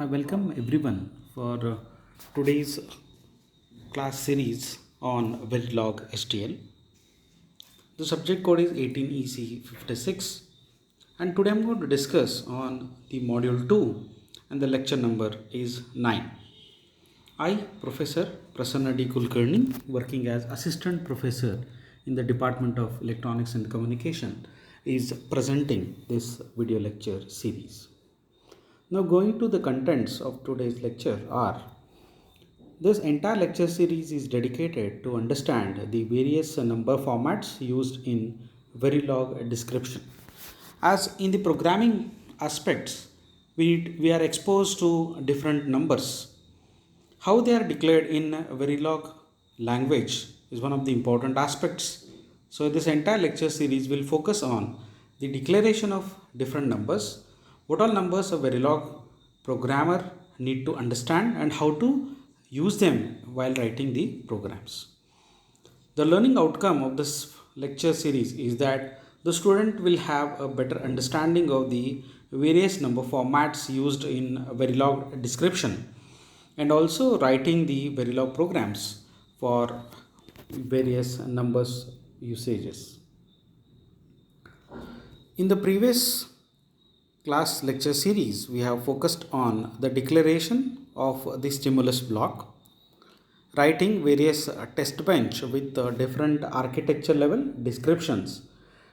I welcome everyone for today's class series on Verilog STL. The subject code is 18EC56 and today I'm going to discuss on the module 2 and the lecture number is 9. I, Professor Prasanna D. Kulkarni, working as Assistant Professor in the Department of Electronics and Communication, is presenting this video lecture series. Now going to the contents of today's lecture are: this entire lecture series is dedicated to understand the various number formats used in Verilog description. As in the programming aspects, we are exposed to different numbers. How they are declared in Verilog language is one of the important aspects. So this entire lecture series will focus on the declaration of different numbers, what all numbers a Verilog programmer need to understand and how to use them while writing the programs. The learning outcome of this lecture series is that the student will have a better understanding of the various number formats used in Verilog description and also writing the Verilog programs for various numbers usages. In the previous class lecture series, we have focused on the declaration of the stimulus block, writing various test bench with different architecture level descriptions,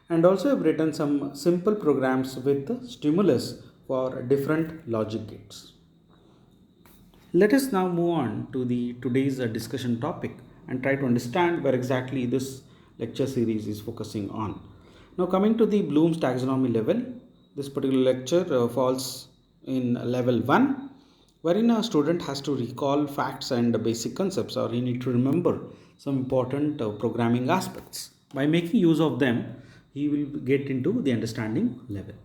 and also have written some simple programs with stimulus for different logic gates. Let us now move on to the today's discussion topic and try to understand where exactly this lecture series is focusing on. Now coming to the Bloom's taxonomy level, this particular lecture falls in level 1, wherein a student has to recall facts and basic concepts, or he need to remember some important programming aspects. By making use of them, he will get into the understanding level.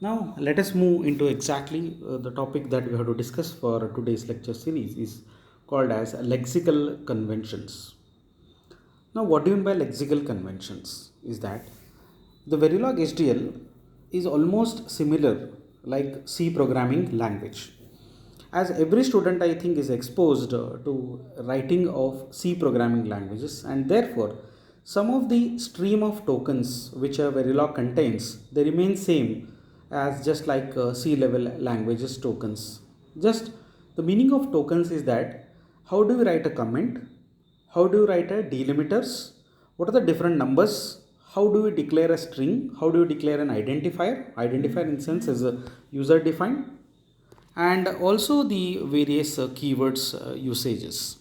Now let us move into exactly the topic that we have to discuss for today's lecture series is called as lexical conventions. Now what do you mean by lexical conventions is that the Verilog HDL is almost similar like C programming language. As every student I think is exposed to writing of C programming languages, and therefore some of the stream of tokens which a Verilog contains, they remain same as just like C level languages tokens. Just the meaning of tokens is that how do we write a comment, how do you write a delimiters, what are the different numbers, how do we declare a string, how do you declare an identifier in sense is a user defined, and also the various keywords usages.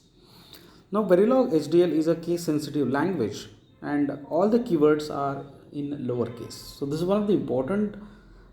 Now Verilog HDL is a case sensitive language and all the keywords are in lowercase. So this is one of the important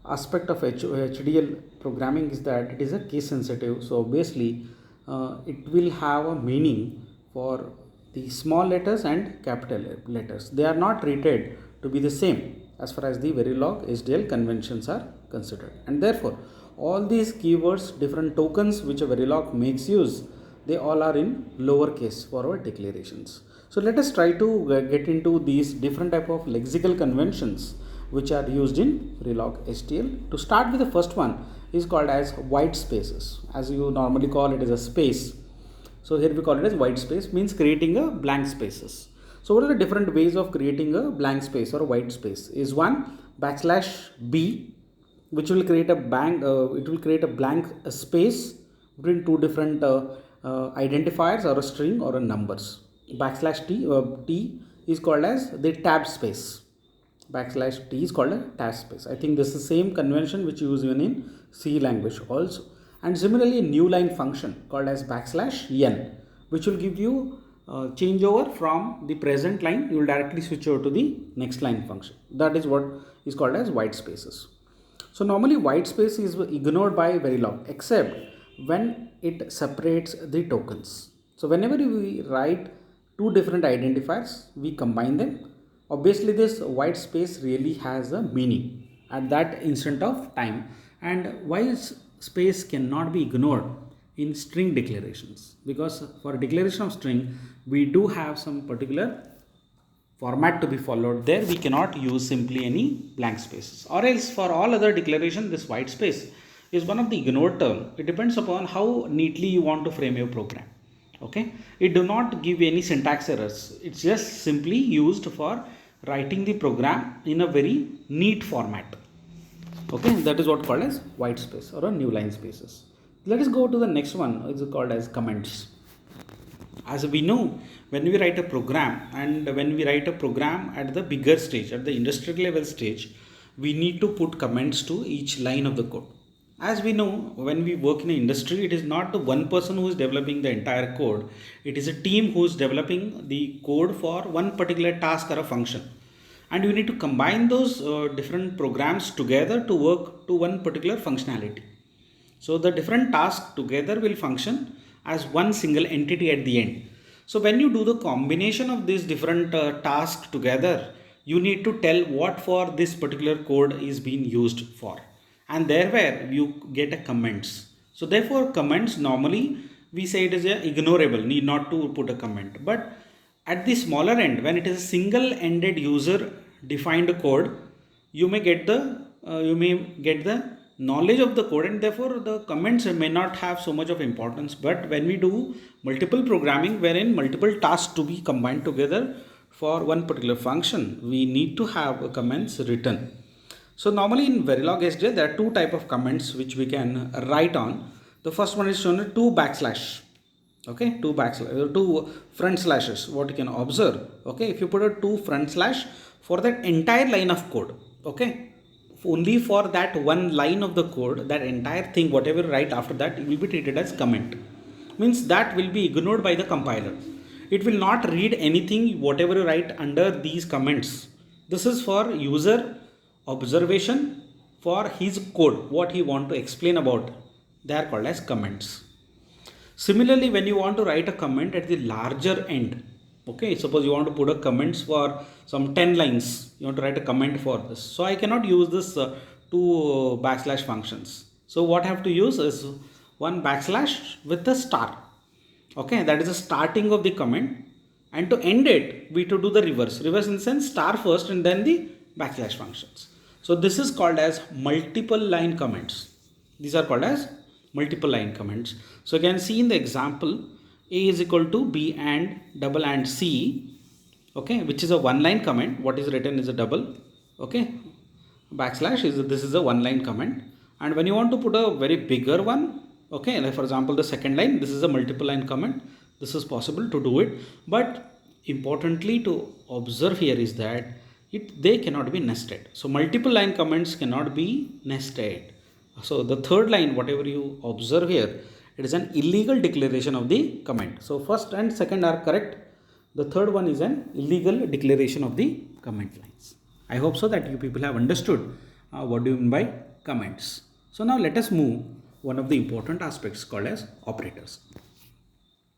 aspect of HDL programming is that it is a case sensitive. So obviously it will have a meaning for the small letters and capital letters. They are not treated to be the same as far as the Verilog HDL conventions are considered, and therefore all these keywords, different tokens which a Verilog makes use, they all are in lowercase for our declarations. So let us try to get into these different type of lexical conventions which are used in Verilog HDL. To start with, the first one is called as white spaces, as you normally call it as a space. So here we call it as white space, means creating a blank spaces. So what are the different ways of creating a blank space or a white space? Is one \b, which will create a blank space between two different identifiers or a string or a numbers. T is called as the tab space. T is called a tab space. I think this is the same convention which you use even in C language also. And similarly, a new line function called as \n, which will give you changeover from the present line. You will directly switch over to the next line function. That is what is called as white spaces. So normally white space is ignored by Verilog except when it separates the tokens. So whenever we write two different identifiers, we combine them. Obviously this white space really has a meaning at that instant of time, and why space cannot be ignored in string declarations, because for declaration of string we do have some particular format to be followed. There we cannot use simply any blank spaces, or else for all other declaration this white space is one of the ignored term. It depends upon how neatly you want to frame your program. Okay, it do not give any syntax errors. It's just simply used for writing the program in a very neat format. Okay, that is what called as white space or a new line spaces. Let us go to the next one. It's called as comments. As we know, when we write a program, and when we write a program at the bigger stage, at the industrial level stage, we need to put comments to each line of the code. As we know, when we work in an industry, it is not the one person who is developing the entire code. It is a team who is developing the code for one particular task or a function, and you need to combine those different programs together to work to one particular functionality. So the different tasks together will function as one single entity at the end. So when you do the combination of these different tasks together, you need to tell what for this particular code is being used for, and there where you get a comments. So therefore comments, normally we say it is a ignorable, need not to put a comment. But at the smaller end, when it is a single ended user defined code, you may get the knowledge of the code, and therefore the comments may not have so much of importance. But when we do multiple programming wherein multiple tasks to be combined together for one particular function, we need to have comments written. So normally in Verilog SJ there are two type of comments which we can write on. The first one is shown as two backslash. Okay, two front slashes, what you can observe. Okay, if you put a two front slash for that entire line of code, okay, only for that one line of the code, that entire thing whatever you write after that, it will be treated as comment. Means that will be ignored by the compiler. It will not read anything whatever you write under these comments. This is for user observation for his code, what he want to explain about. They are called as comments. Similarly, when you want to write a comment at the larger end, okay, suppose you want to put a comments for some 10 lines, you want to write a comment for this. So I cannot use this two backslash functions. So what I have to use is one backslash with a star. Okay, that is the starting of the comment, and to end it we to do the reverse in the sense star first and then the backslash functions. So this is called as multiple line comments. These are called as multiple line comments. So you can see in the example, a is equal to b and double and c, okay, which is a one line comment. What is written is a double, okay, backslash is this is a one line comment. And when you want to put a very bigger one, okay, like for example the second line, this is a multiple line comment. This is possible to do it, but importantly to observe here is that they cannot be nested. So multiple line comments cannot be nested. So the third line, whatever you observe here, it is an illegal declaration of the comment. So first and second are correct. The third one is an illegal declaration of the comment lines. I hope so that you people have understood what do you mean by comments. So now let us move one of the important aspects called as operators.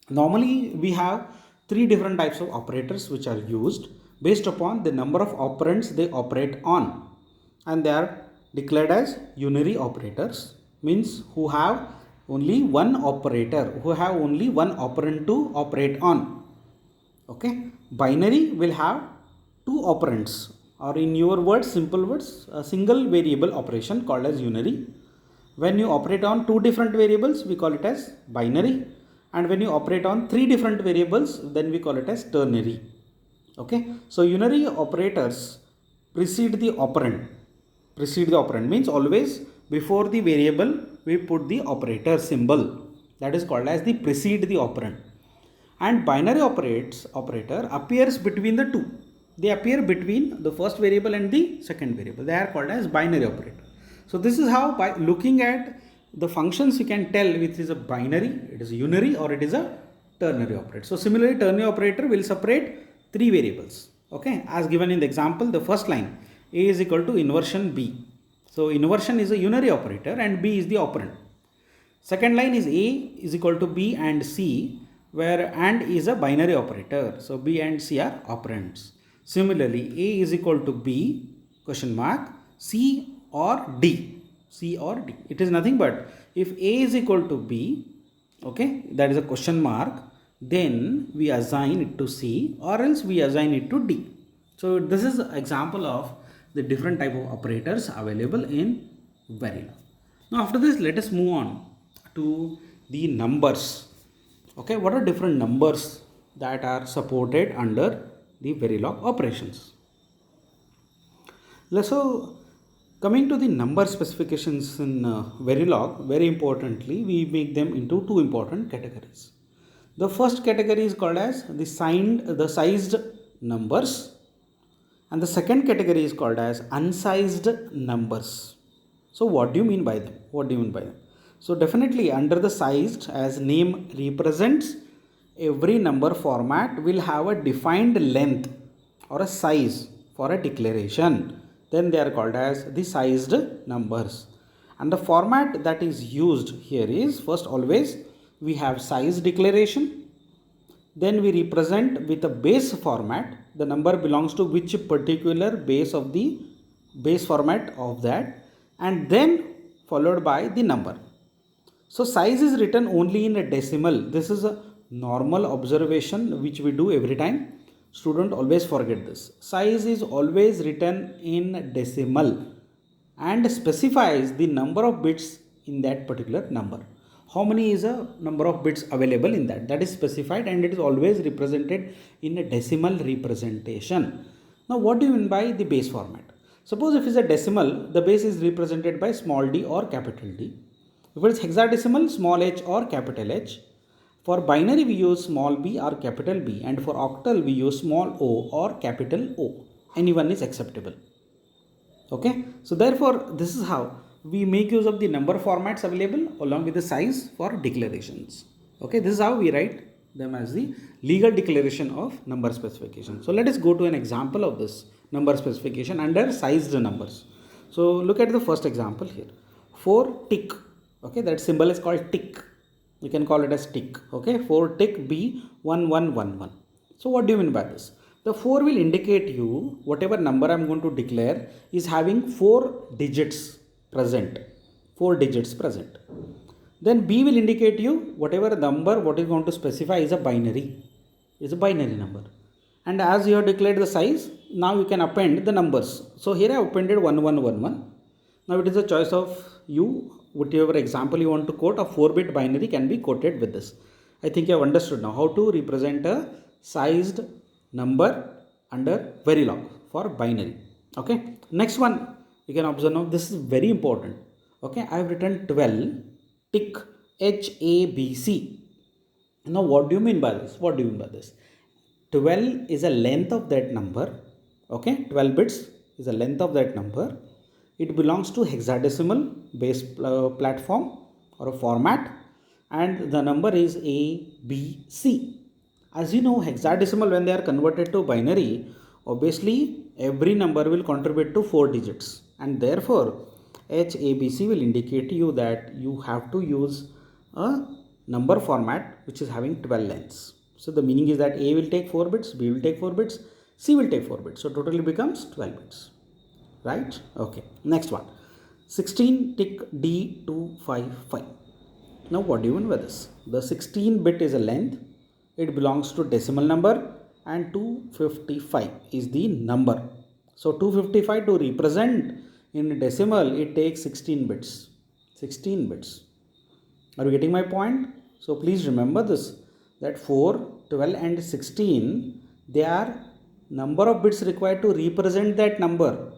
Normally we have three different types of operators which are used based upon the number of operands they operate on, and they are declared as unary operators, means who have only one operator, who have only one operand to operate on. Okay, binary will have two operands, or in your words, simple words, a single variable operation called as unary. When you operate on two different variables, we call it as binary, and when you operate on three different variables, then we call it as ternary. Okay, so unary operators precede the operand. Means always before the variable we put the operator symbol, that is called as the precede the operand. And binary operator appears between the two. They appear between the first variable and the second variable. They are called as binary operator. So this is how, by looking at the functions, you can tell which is a binary, it is a unary, or it is a ternary operator. So similarly, ternary operator will separate three variables. Okay, as given in the example, the first line, a is equal to inversion b. So inversion is a unary operator and b is the operand. Second line is a is equal to b and c, where and is a binary operator. So b and c are operands. Similarly, a is equal to b question mark c or d. It is nothing but if a is equal to b, okay, that is a question mark, then we assign it to c, or else we assign it to d. So this is an example of the different type of operators available in Verilog. Now after this, let us move on to the numbers. Okay, what are different numbers that are supported under the Verilog operations? So coming to the number specifications in Verilog, very importantly, we make them into two important categories. The first category is called as the sized numbers, and the second category is called as unsized numbers. So what do you mean by them? So definitely under the sized, as name represents, every number format will have a defined length or a size for a declaration. Then they are called as the sized numbers. And the format that is used here is, first always we have size declaration. Then we represent with a base format the number belongs to which particular base of the base format of that, and then followed by the number. So size is written only in a decimal. This is a normal observation which we do every time. Student always forget this. Size is always written in decimal and specifies the number of bits in that particular number. How many is a number of bits available in that is specified, and it is always represented in a decimal representation. Now what do you mean by the base format? Suppose if it's a decimal, the base is represented by small d or capital D. If it's hexadecimal, small h or capital H. For binary we use small b or capital B, and for octal we use small o or capital O. Any one is acceptable. Okay, so therefore this is how we make use of the number formats available along with the size for declarations. Okay, this is how we write them as the legal declaration of number specification. So let us go to an example of this number specification under sized numbers. So look at the first example here. 4 tick. Okay, that symbol is called tick. You can call it as tick. Okay, 4 tick B1111. So what do you mean by this? The 4 will indicate you whatever number I am going to declare is having 4 digits present. 4 digits present. Then B will indicate you whatever number what is going to specify is a binary. Is a binary number. And as you have declared the size, now you can append the numbers. So here I have appended 1111. Now it is a choice of you. Whatever example you want to quote, a 4-bit binary can be quoted with this. I think you have understood now how to represent a sized number under Verilog for binary. Okay. Next one, you can observe now, this is very important. Okay. I have written 12 tick HABC. Now what do you mean by this? 12 is a length of that number. Okay. 12 bits is a length of that number. It belongs to hexadecimal base platform or a format, and the number is ABC. As you know, hexadecimal, when they are converted to binary, obviously every number will contribute to 4 digits, and therefore HABC will indicate you that you have to use a number format which is having 12 lengths. So the meaning is that A will take 4 bits, B will take 4 bits, C will take 4 bits. So totally becomes 12 bits. Right? Okay. Next one. 16 tick D255. Now what do you mean by this? The 16 bit is a length. It belongs to decimal number, and 255 is the number. So 255 to represent in decimal, it takes 16 bits. 16 bits. Are you getting my point? So please remember this, that 4, 12 and 16, they are number of bits required to represent that number.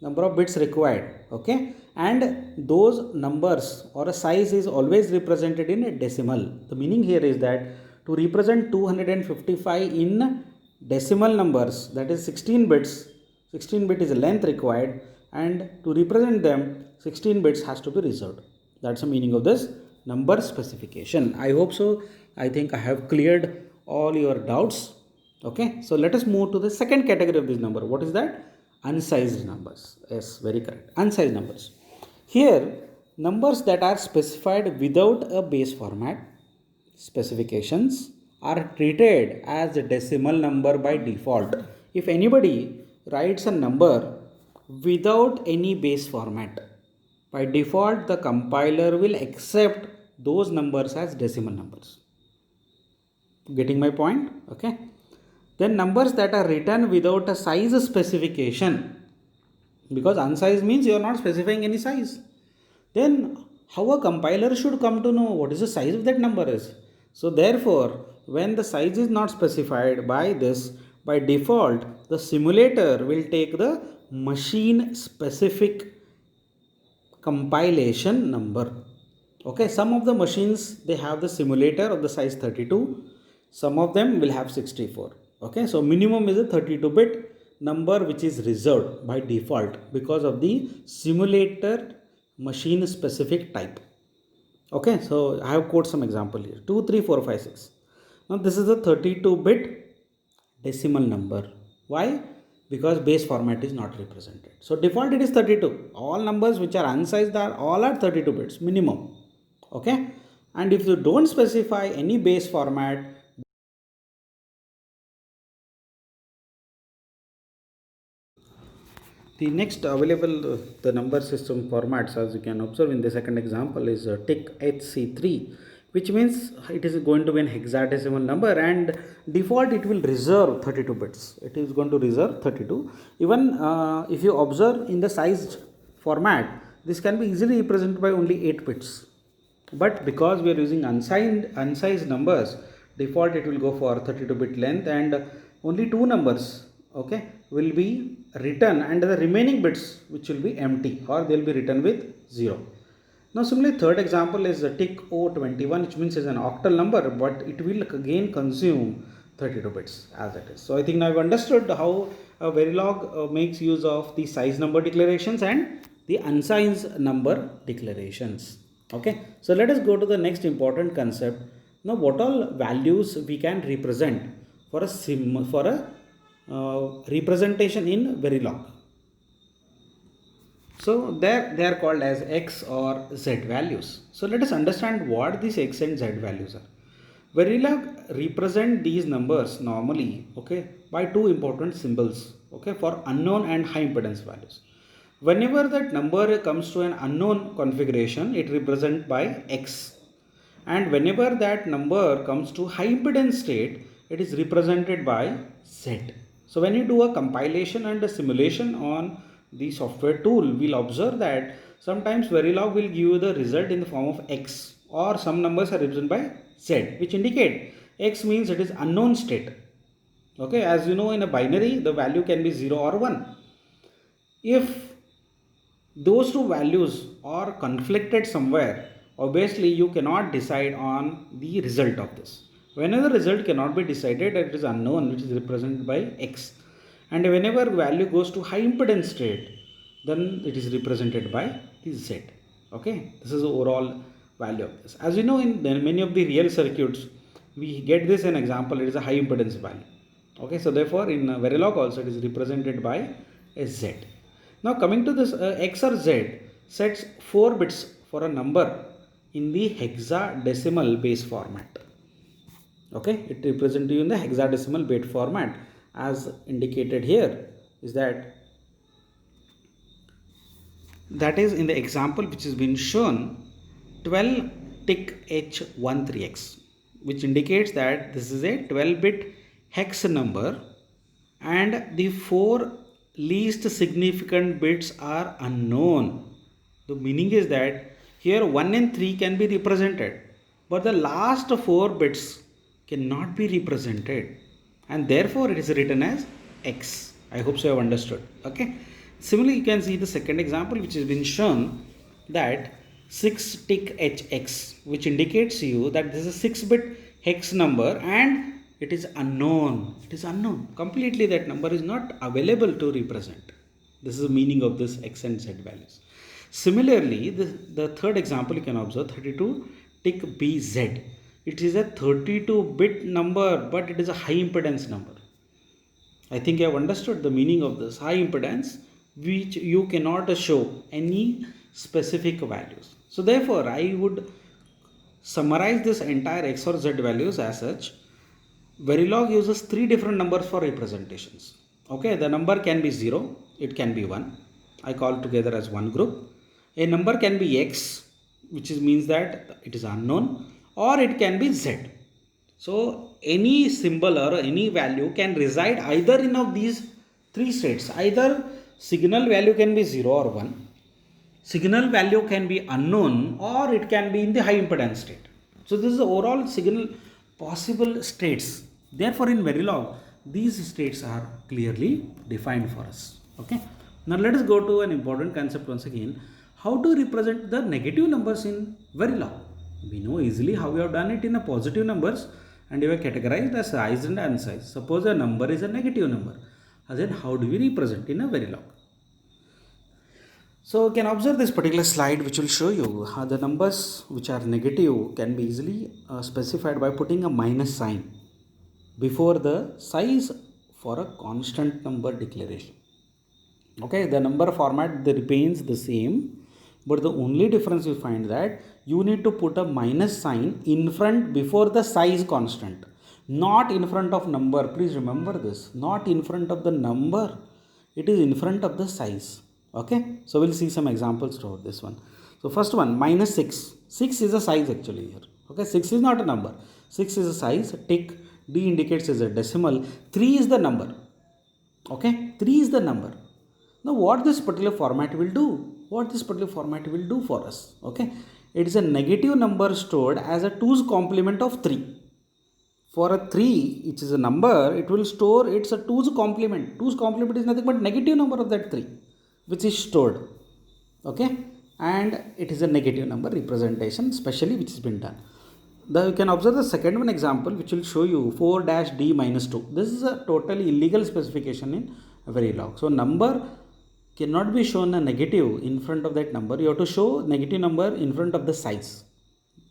Number of bits required. Okay. And those numbers or a size is always represented in a decimal. The meaning here is that to represent 255 in decimal numbers, that is 16 bits, 16 bit is a length required, and to represent them 16 bits has to be reserved. That's the meaning of this number specification. I hope so. I think I have cleared all your doubts. Okay, so let us move to the second category of this number. What is that? Unsized numbers. Yes, very correct. Unsized numbers. Here, numbers that are specified without a base format specifications are treated as a decimal number by default. If anybody writes a number without any base format, by default the compiler will accept those numbers as decimal numbers. Getting my point? Okay. Then numbers that are written without a size specification, because unsized means you are not specifying any size. Then how a compiler should come to know what is the size of that number is. So therefore, when the size is not specified by this, by default, the simulator will take the machine specific compilation number. Okay, some of the machines they have the simulator of the size 32, some of them will have 64. Okay, so minimum is a 32-bit number which is reserved by default because of the simulator machine specific type. Okay, so I have quoted some example here 2, 3, 4, 5, 6. Now this is a 32-bit decimal number. Why? Because base format is not represented. So default it is 32. All numbers which are unsized are all are 32 bits minimum. Okay, and if you don't specify any base format, the next available the number system formats, as you can observe in the second example, is TIC HC3, which means it is going to be an hexadecimal number, and default it will reserve 32 bits. It is going to reserve 32. Even if you observe in the sized format, this can be easily represented by only 8 bits. But because we are using unsized numbers, default it will go for 32-bit length, and only two numbers, okay, will be written, and the remaining bits which will be empty or they will be written with 0. Now similarly, third example is the TIC O21, which means is an octal number, but it will again consume 32 bits as it is. So I think now I've understood how Verilog makes use of the size number declarations and the unsized number declarations. Okay, so let us go to the next important concept. Now what all values we can represent for a representation in Verilog. So they are called as X or Z values. So let us understand what these X and Z values are. Verilog represent these numbers normally, okay, by two important symbols, okay, for unknown and high impedance values. Whenever that number comes to an unknown configuration, it represents by X, and whenever that number comes to high impedance state, it is represented by Z. So when you do a compilation and a simulation on the software tool, we'll observe that sometimes Verilog will give you the result in the form of X, or some numbers are represented by Z, which indicate X means it is unknown state. Okay, as you know, in a binary the value can be 0 or 1. If those two values are conflicted somewhere, obviously you cannot decide on the result of this. Whenever result cannot be decided, it is unknown, which is represented by X, and whenever value goes to high impedance state, then it is represented by the Z. Okay, this is the overall value of this. As you know, in many of the real circuits we get this an example, it is a high impedance value. Okay, so therefore in Verilog also it is represented by a Z. Now coming to this X or Z sets 4 bits for a number in the hexadecimal base format. Okay, it represents you in the hexadecimal bit format, as indicated here is that is in the example which has been shown 12 TIC H13X, which indicates that this is a 12-bit hex number and the 4 least significant bits are unknown. The meaning is that here 1 and 3 can be represented, but the last 4 bits cannot be represented, and therefore it is written as X. I hope so you have understood. Okay. Similarly, you can see the second example which has been shown, that 6 TIC HX, which indicates you that this is a 6-bit hex number and it is unknown. It is unknown. Completely that number is not available to represent. This is the meaning of this X and Z values. Similarly, the third example you can observe 32 TIC BZ. It is a 32-bit number, but it is a high impedance number. I think you have understood the meaning of this high impedance, which you cannot show any specific values. So therefore, I would summarize this entire X or Z values as such. Verilog uses 3 different numbers for representations. Okay, the number can be 0, it can be 1. I call together as one group. A number can be X, which means that it is unknown, or it can be Z. So any symbol or any value can reside either in of these 3 states. Either signal value can be 0 or 1. signal value can be unknown or it can be in the high impedance state. So this is the overall signal possible states. Therefore in Verilog, these states are clearly defined for us. Okay. Now let us go to an important concept once again. How to represent the negative numbers in Verilog? We know easily how we have done it in a positive numbers, and we have categorized as size and unsize. Suppose a number is a negative number. Then how do we represent in a Verilog? So you can observe this particular slide which will show you how the numbers which are negative can be easily specified by putting a minus sign before the size for a constant number declaration. Okay, the number format remains the same, but the only difference you find that you need to put a minus sign in front before the size constant, not in front of number. Please remember this, not in front of the number, it is in front of the size. Okay, so we'll see some examples to this one. So first one, minus 6. 6 is a size actually here. Okay, 6 is not a number. 6 is a size. Tick. D indicates as a decimal. 3 is the number. Okay, 3 is the number. Now what this particular format will do? What this particular format will do for us? Okay, it is a negative number stored as a 2's complement of 3. For a 3, which is a number, it will store it's a 2's complement. 2's complement is nothing but negative number of that 3, which is stored. Okay, and it is a negative number representation specially which has been done. You can observe the second one example which will show you 4-d minus 2. This is a totally illegal specification in Verilog. So number cannot be shown a negative in front of that number. You have to show negative number in front of the size.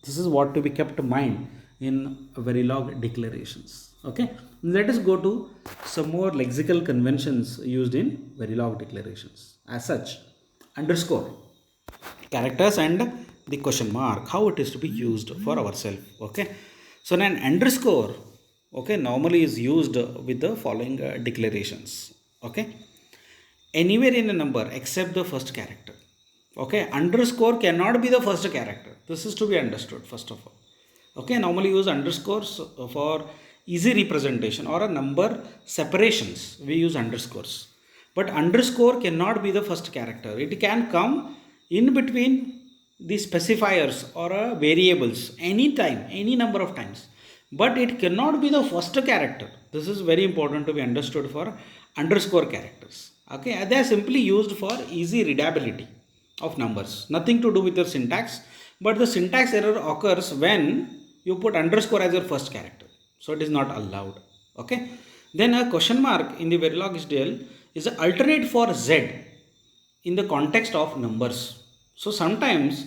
This is what to be kept in mind in Verilog declarations. Okay, let us go to some more lexical conventions used in Verilog declarations. As such, underscore, characters, and the question mark, how it is to be used for ourselves. Okay, so an underscore, okay, normally is used with the following declarations. Okay, anywhere in a number except the first character. Okay, underscore cannot be the first character. This is to be understood first of all. Okay, normally use underscores for easy representation or a number separations. We use underscores, but underscore cannot be the first character. It can come in between the specifiers or variables anytime, any number of times, but it cannot be the first character. This is very important to be understood for underscore characters. Okay, they are simply used for easy readability of numbers, nothing to do with your syntax, but the syntax error occurs when you put underscore as your first character, so it is not allowed. Okay, then a question mark in the Verilog SDL is an alternate for Z in the context of numbers. So sometimes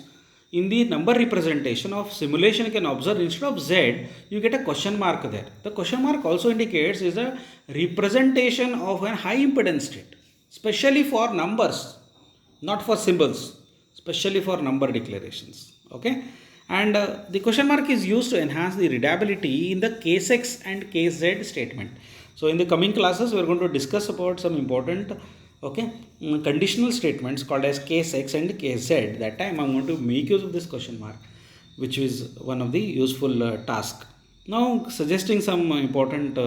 in the number representation of simulation you can observe instead of Z you get a question mark there. The question mark also indicates is a representation of a high impedance state, especially for numbers, not for symbols, especially for number declarations. Okay, and the question mark is used to enhance the readability in the case x and case z statement. So in the coming classes we are going to discuss about some important conditional statements called as case x and case z. That time I am going to make use of this question mark, which is one of the useful task. Now suggesting some important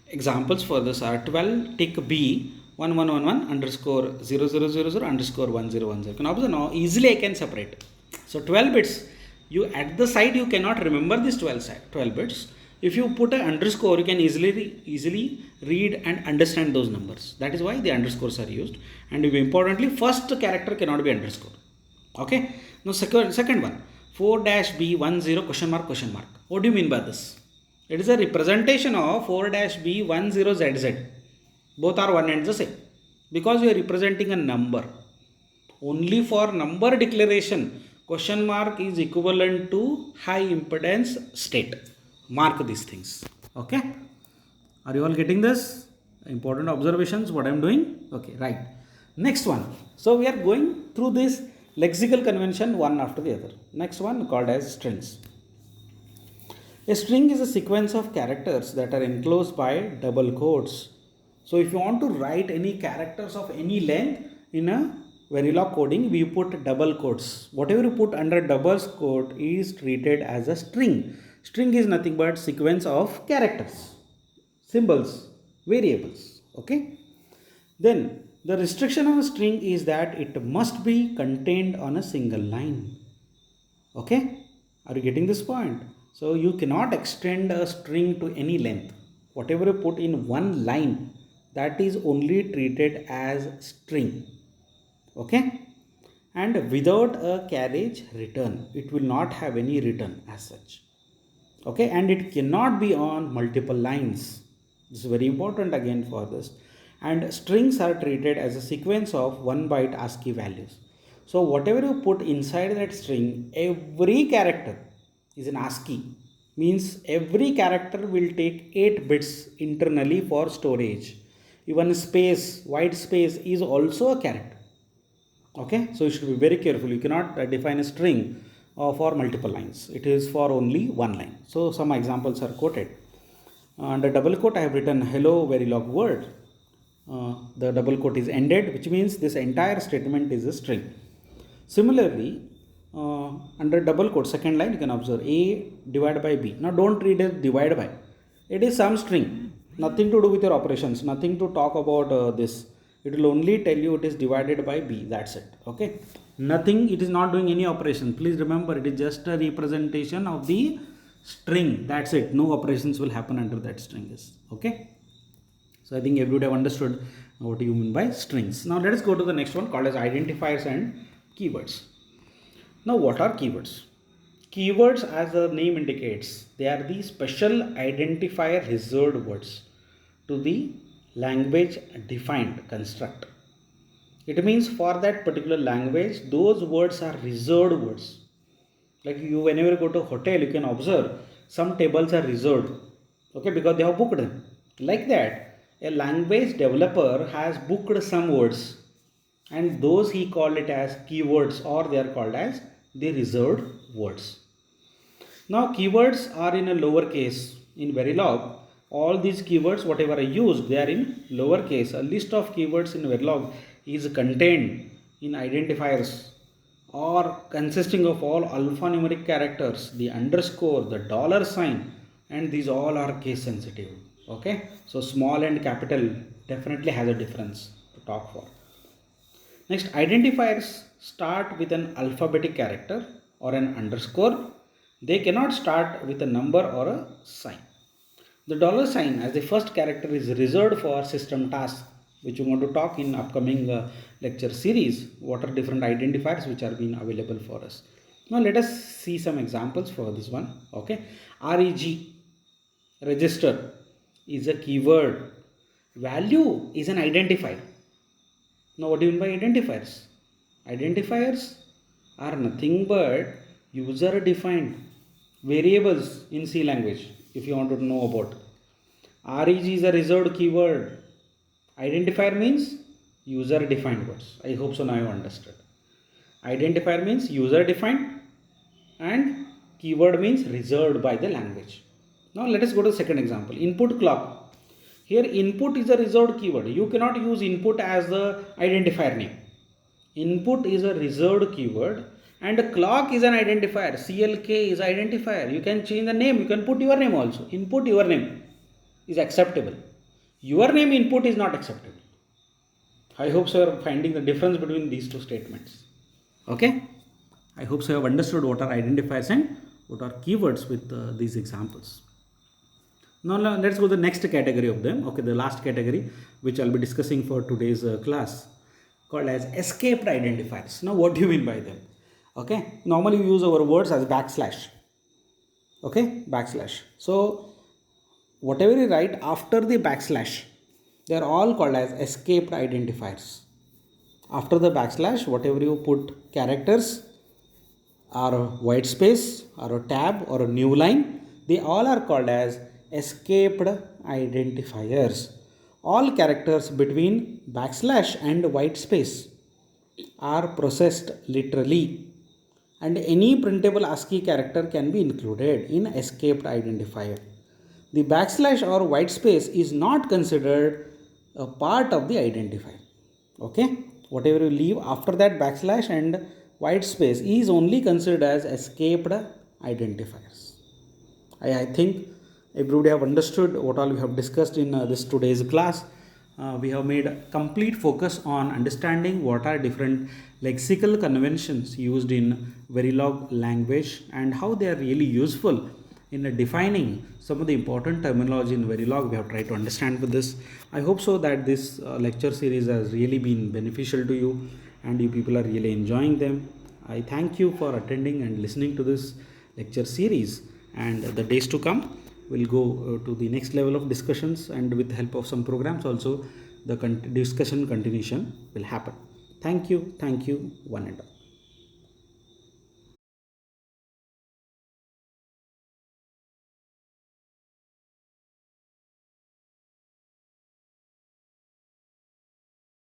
examples for this are 12 tick b 1111 underscore 0000 underscore 1010. You can observe now easily I can separate. So 12 bits, you at the side you cannot remember this 12 bits. If you put an underscore you can easily read and understand those numbers. That is why the underscores are used, and importantly first character cannot be underscore. Okay, now second one 4-b10 question mark question mark. What do you mean by this? It is a representation of 4-b10zz. Both are one and the same because we are representing a number. Only for number declaration question mark is equivalent to high impedance state. Mark these things. Okay, are you all getting this? Important observations what I am doing? Okay, right. Next one. So we are going through this lexical convention one after the other. Next one called as strings. A string is a sequence of characters that are enclosed by double quotes. So if you want to write any characters of any length in a Verilog coding, we put double quotes. Whatever you put under double quote is treated as a string. String is nothing but sequence of characters, symbols, variables. Okay. Then The restriction on a string is that it must be contained on a single line. Okay, are you getting this point? So you cannot extend a string to any length. Whatever you put in one line, that is only treated as string. Okay, and without a carriage return, it will not have any return as such. Okay, and it cannot be on multiple lines. This is very important again for this. And strings are treated as a sequence of 1 byte ASCII values. So whatever you put inside that string, every character is an ASCII, means every character will take 8 bits internally for storage. Even space, white space is also a character. Okay, so you should be very careful. You cannot define a string for multiple lines. It is for only one line. So some examples are quoted. Under double quote I have written hello Verilog word. The double quote is ended, which means this entire statement is a string. Similarly, under double quote second line you can observe a divided by b. Now don't read it divide by. It is some string, nothing to do with your operations, nothing to talk about this. It will only tell you it is divided by b, that's it. Okay, nothing, it is not doing any operation. Please remember, it is just a representation of the string, that's it. No operations will happen under that string is. Okay, so I think everybody have understood what you mean by strings. Now let us go to the next one called as identifiers and keywords. Now what are keywords? Keywords, as the name indicates, they are the special identifier reserved words to the language defined construct. It means for that particular language, those words are reserved words. Like you, whenever you go to a hotel, you can observe some tables are reserved. Okay, because they have booked them. Like that, a language developer has booked some words, and those he called it as keywords, or they are called as the reserved words. Now keywords are in a lowercase in Verilog. All these keywords whatever are used, they are in lowercase. A list of keywords in Verilog is contained in identifiers or consisting of all alphanumeric characters, the underscore, the dollar sign, and these all are case sensitive. Okay, so small and capital definitely has a difference to talk for. Next, identifiers start with an alphabetic character or an underscore. They cannot start with a number or a sign. The dollar sign as the first character is reserved for system tasks, which we want to talk in upcoming lecture series. What are different identifiers which are being available for us. Now let us see some examples for this one. Okay, REG, register, is a keyword. Value is an identifier. Now what do you mean by identifiers? Identifiers are nothing but user defined variables in C language, if you want to know about. REG is a reserved keyword. Identifier means user defined words. I hope so now you understood. Identifier means user defined and keyword means reserved by the language. Now let us go to the second example. Input clock. Here input is a reserved keyword. You cannot use input as the identifier name. Input is a reserved keyword and clock is an identifier. CLK is identifier. You can change the name. You can put your name also. Input your name is acceptable. Your name input is not acceptable. I hope so you are finding the difference between these two statements. Okay. I hope so you have understood what are identifiers and what are keywords with these examples. Now let's go to the next category of them. Okay, the last category which I'll be discussing for today's class, called as escaped identifiers. Now what do you mean by them? Okay, normally we use our words as backslash. Okay, backslash. So whatever you write after the backslash, they are all called as escaped identifiers. After the backslash, whatever you put characters or a white space or a tab or a new line, they all are called as escaped identifiers. All characters between backslash and white space are processed literally, and any printable ASCII character can be included in escaped identifier. The backslash or white space is not considered a part of the identifier. Okay, whatever you leave after that backslash and white space is only considered as escaped identifiers. I think everybody have understood what all we have discussed in this today's class. we have made a complete focus on understanding what are different lexical conventions used in Verilog language and how they are really useful in defining some of the important terminology in Verilog. We have tried to understand with this. I hope so that this lecture series has really been beneficial to you and you people are really enjoying them. I thank you for attending and listening to this lecture series, and the days to come will go to the next level of discussions, and with the help of some programs also the discussion continuation will happen. Thank you, one and all.